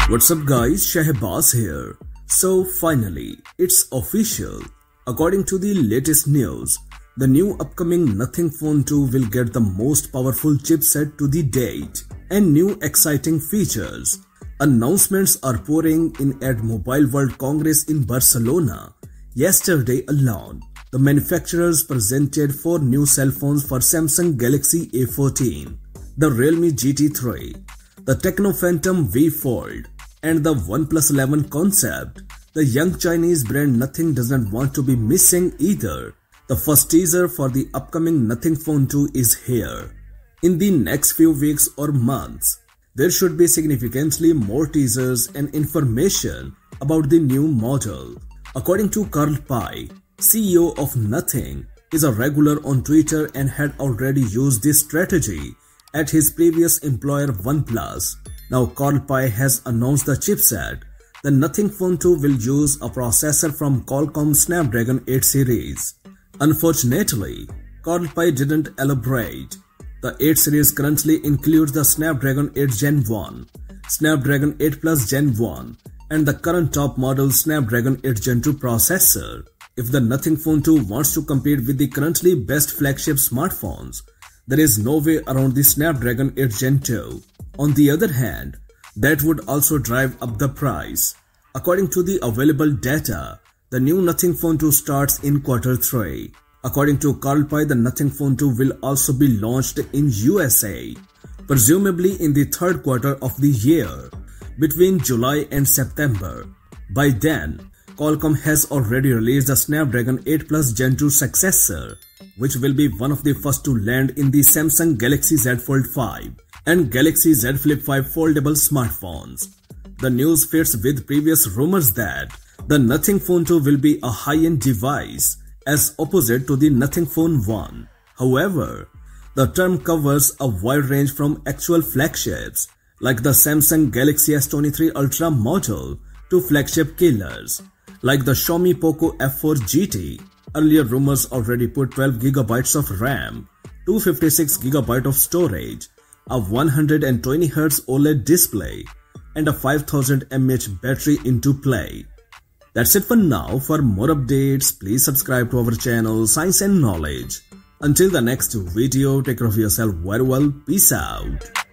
What's up guys, Shahbaz here. So finally, it's official. According to the latest news, the new upcoming Nothing Phone 2 will get the most powerful chipset to the date and new exciting features. Announcements are pouring in at Mobile World Congress in Barcelona. Yesterday alone, the manufacturers presented 4 new cell phones for Samsung Galaxy A14, the Realme GT3, the Tecno Phantom V Fold, and the OnePlus 11 concept. The young Chinese brand Nothing doesn't want to be missing either. The first teaser for the upcoming Nothing Phone 2 is here. In the next few weeks or months, there should be significantly more teasers and information about the new model. According to Carl Pei, CEO of Nothing, is a regular on Twitter and had already used this strategy at his previous employer OnePlus. Now Carl Pei has announced the chipset. The Nothing Phone 2 will use a processor from Qualcomm Snapdragon 8 series. Unfortunately, Carl Pei didn't elaborate. The 8 series currently includes the Snapdragon 8 Gen 1, Snapdragon 8 Plus Gen 1, and the current top model Snapdragon 8 Gen 2 processor. If the Nothing Phone 2 wants to compete with the currently best flagship smartphones, there is no way around the Snapdragon 8 Gen 2. On the other hand, that would also drive up the price. According to the available data, the new Nothing Phone 2 starts in Q3. According to Carl Pei, the Nothing Phone 2 will also be launched in USA, presumably in the third quarter of the year, between July and September. By then, Qualcomm has already released the Snapdragon 8 Plus Gen 2 successor, which will be one of the first to land in the Samsung Galaxy Z Fold 5 and Galaxy Z Flip 5 foldable smartphones. The news fits with previous rumors that the Nothing Phone 2 will be a high-end device as opposite to the Nothing Phone 1. However, the term covers a wide range from actual flagships like the Samsung Galaxy S23 Ultra model to flagship killers like the Xiaomi Poco F4 GT. Earlier rumors already put 12GB of RAM, 256GB of storage, a 120Hz OLED display, and a 5000 mAh battery into play. That's it for now. For more updates, please subscribe to our channel Science and Knowledge. Until the next video, take care of yourself very well. Peace out.